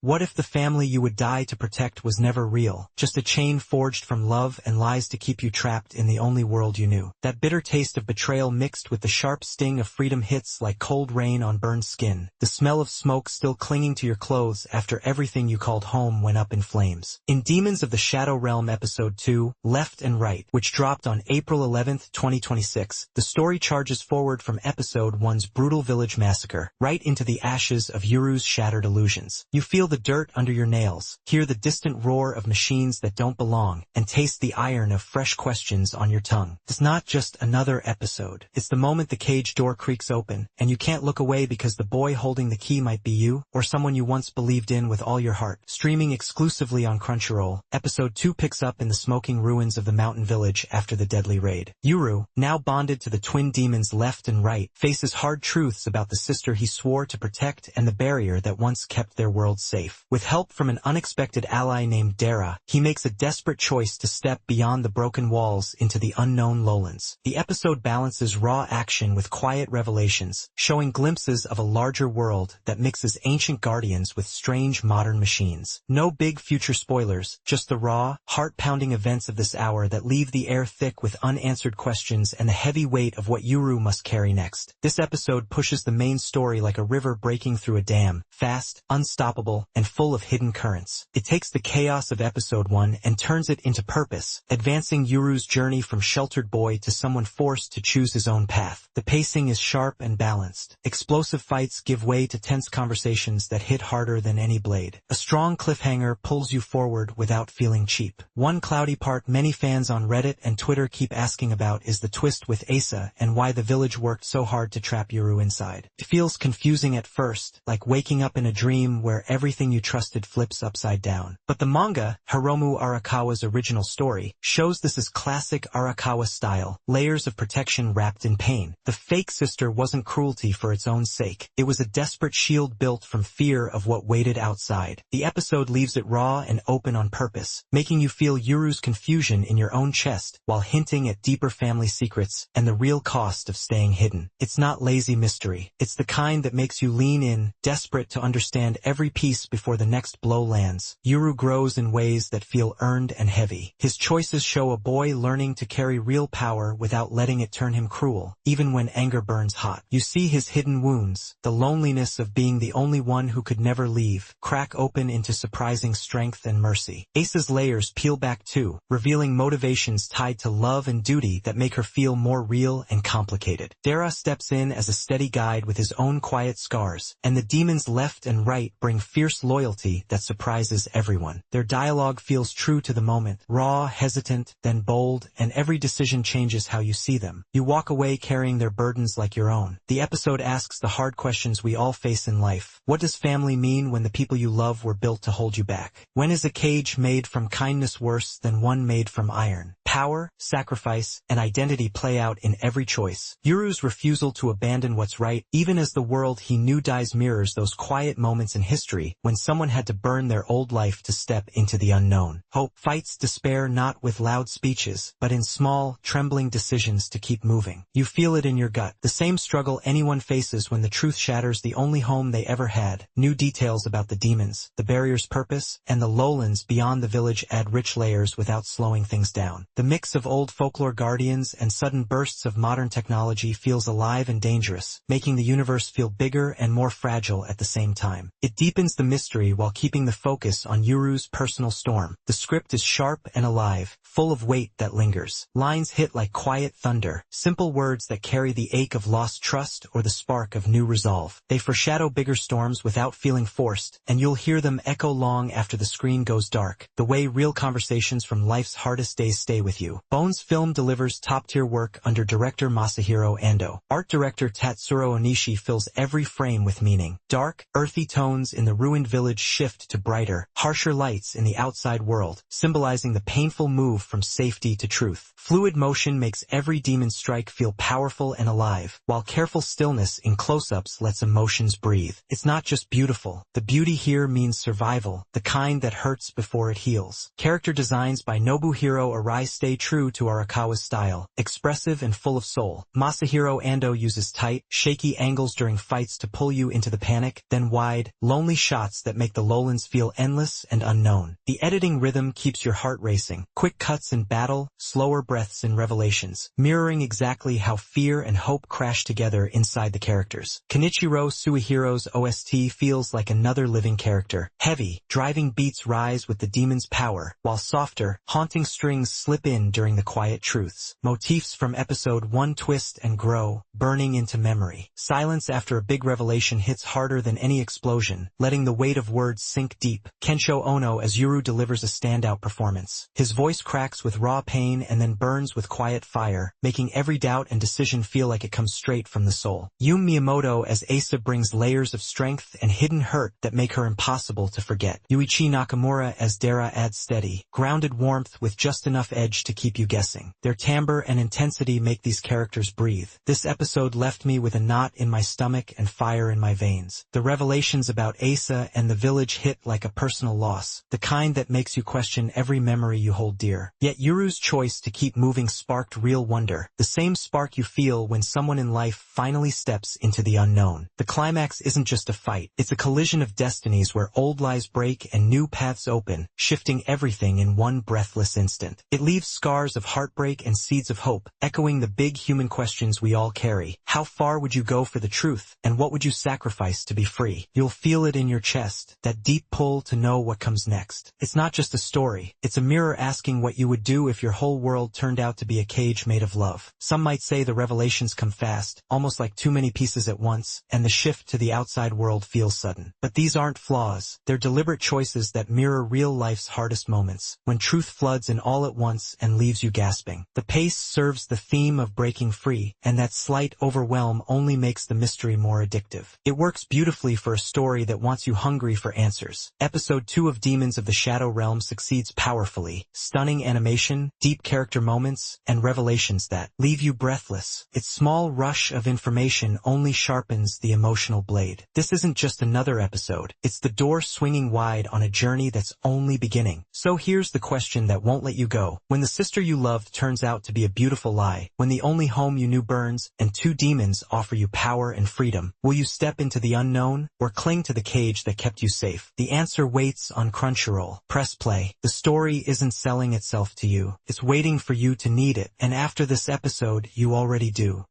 What if the family you would die to protect was never real, just a chain forged from love and lies to keep you trapped in the only world you knew? That bitter taste of betrayal mixed with the sharp sting of freedom hits like cold rain on burned skin, the smell of smoke still clinging to your clothes after everything you called home went up in flames. In Demons of the Shadow Realm Episode 2, Left and Right, which dropped on April 11, 2026, the story charges forward from Episode 1's brutal village massacre, right into the ashes of Yuru's shattered illusions. You feel the dirt under your nails, hear the distant roar of machines that don't belong, and taste the iron of fresh questions on your tongue. It's not just another episode. It's the moment the cage door creaks open, and you can't look away because the boy holding the key might be you, or someone you once believed in with all your heart. Streaming exclusively on Crunchyroll, Episode 2 picks up in the smoking ruins of the mountain village after the deadly raid. Yuru, now bonded to the twin demons Left and Right, faces hard truths about the sister he swore to protect and the barrier that once kept their world safe. With help from an unexpected ally named Dara, he makes a desperate choice to step beyond the broken walls into the unknown lowlands. The episode balances raw action with quiet revelations, showing glimpses of a larger world that mixes ancient guardians with strange modern machines. No big future spoilers, just the raw, heart-pounding events of this hour that leave the air thick with unanswered questions and the heavy weight of what Yuru must carry next. This episode pushes the main story like a river breaking through a dam, fast, unstoppable, and full of hidden currents. It takes the chaos of Episode 1 and turns it into purpose, advancing Yuru's journey from sheltered boy to someone forced to choose his own path. The pacing is sharp and balanced. Explosive fights give way to tense conversations that hit harder than any blade. A strong cliffhanger pulls you forward without feeling cheap. One cloudy part many fans on Reddit and Twitter keep asking about is the twist with Asa and why the village worked so hard to trap Yuru inside. It feels confusing at first, like waking up in a dream where everything you trusted flips upside down. But the manga, Hiromu Arakawa's original story, shows this as classic Arakawa style, layers of protection wrapped in pain. The fake sister wasn't cruelty for its own sake. It was a desperate shield built from fear of what waited outside. The episode leaves it raw and open on purpose, making you feel Yuru's confusion in your own chest while hinting at deeper family secrets and the real cost of staying hidden. It's not lazy mystery. It's the kind that makes you lean in, desperate to understand every piece before the next blow lands. Yuru grows in ways that feel earned and heavy. His choices show a boy learning to carry real power without letting it turn him cruel, even when anger burns hot. You see his hidden wounds, the loneliness of being the only one who could never leave, crack open into surprising strength and mercy. Asa's layers peel back too, revealing motivations tied to love and duty that make her feel more real and complicated. Dara steps in as a steady guide with his own quiet scars, and the demons Left and Right bring fierce loyalty that surprises everyone. Their dialogue feels true to the moment, raw, hesitant, then bold, and every decision changes how you see them. You walk away carrying their burdens like your own. The episode asks the hard questions we all face in life. What does family mean when the people you love were built to hold you back? When is a cage made from kindness worse than one made from iron? Power, sacrifice, and identity play out in every choice. Yuru's refusal to abandon what's right, even as the world he knew dies, mirrors those quiet moments in history when someone had to burn their old life to step into the unknown. Hope fights despair not with loud speeches, but in small, trembling decisions to keep moving. You feel it in your gut, the same struggle anyone faces when the truth shatters the only home they ever had. New details about the demons, the barrier's purpose, and the lowlands beyond the village add rich layers without slowing things down. The mix of old folklore guardians and sudden bursts of modern technology feels alive and dangerous, making the universe feel bigger and more fragile at the same time. It deepens the mystery while keeping the focus on Yuru's personal storm. The script is sharp and alive, full of weight that lingers. Lines hit like quiet thunder, simple words that carry the ache of lost trust or the spark of new resolve. They foreshadow bigger storms without feeling forced, and you'll hear them echo long after the screen goes dark, the way real conversations from life's hardest days stay with you. Bones Film delivers top-tier work under director Masahiro Ando. Art director Tatsuro Onishi fills every frame with meaning. Dark, earthy tones in the ruined village shift to brighter, harsher lights in the outside world, symbolizing the painful move from safety to truth. Fluid motion makes every demon strike feel powerful and alive, while careful stillness in close-ups lets emotions breathe. It's not just beautiful. The beauty here means survival, the kind that hurts before it heals. Character designs by Nobuhiro Arai stay true to Arakawa's style, expressive and full of soul. Masahiro Ando uses tight, shaky angles during fights to pull you into the panic, then wide, lonely shots shots that make the lowlands feel endless and unknown. The editing rhythm keeps your heart racing. Quick cuts in battle, slower breaths in revelations, mirroring exactly how fear and hope crash together inside the characters. Kenichiro Suehiro's OST feels like another living character. Heavy, driving beats rise with the demon's power, while softer, haunting strings slip in during the quiet truths. Motifs from episode 1 twist and grow, burning into memory. Silence after a big revelation hits harder than any explosion, letting the weight of words sink deep. Kensho Ono as Yuru delivers a standout performance. His voice cracks with raw pain and then burns with quiet fire, making every doubt and decision feel like it comes straight from the soul. Yum Miyamoto as Asa brings layers of strength and hidden hurt that make her impossible to forget. Yuichi Nakamura as Dara adds steady, grounded warmth with just enough edge to keep you guessing. Their timbre and intensity make these characters breathe. This episode left me with a knot in my stomach and fire in my veins. The revelations about Asa and the village hit like a personal loss, the kind that makes you question every memory you hold dear. Yet Yuru's choice to keep moving sparked real wonder, the same spark you feel when someone in life finally steps into the unknown. The climax isn't just a fight, it's a collision of destinies where old lies break and new paths open, shifting everything in one breathless instant. It leaves scars of heartbreak and seeds of hope, echoing the big human questions we all carry. How far would you go for the truth, and what would you sacrifice to be free? You'll feel it in your chest, that deep pull to know what comes next. It's not just a story, it's a mirror asking what you would do if your whole world turned out to be a cage made of love. Some might say the revelations come fast, almost like too many pieces at once, and the shift to the outside world feels sudden. But these aren't flaws, they're deliberate choices that mirror real life's hardest moments, when truth floods in all at once and leaves you gasping. The pace serves the theme of breaking free, and that slight overwhelm only makes the mystery more addictive. It works beautifully for a story that wants you hungry for answers. Episode 2 of Demons of the Shadow Realm succeeds powerfully. Stunning animation, deep character moments, and revelations that leave you breathless. Its small rush of information only sharpens the emotional blade. This isn't just another episode, it's the door swinging wide on a journey that's only beginning. So here's the question that won't let you go. When the sister you loved turns out to be a beautiful lie, when the only home you knew burns, and two demons offer you power and freedom, will you step into the unknown, or cling to the cage that kept you safe? The answer waits on Crunchyroll. Press play. The story isn't selling itself to you, it's waiting for you to need it, and after this episode, you already do.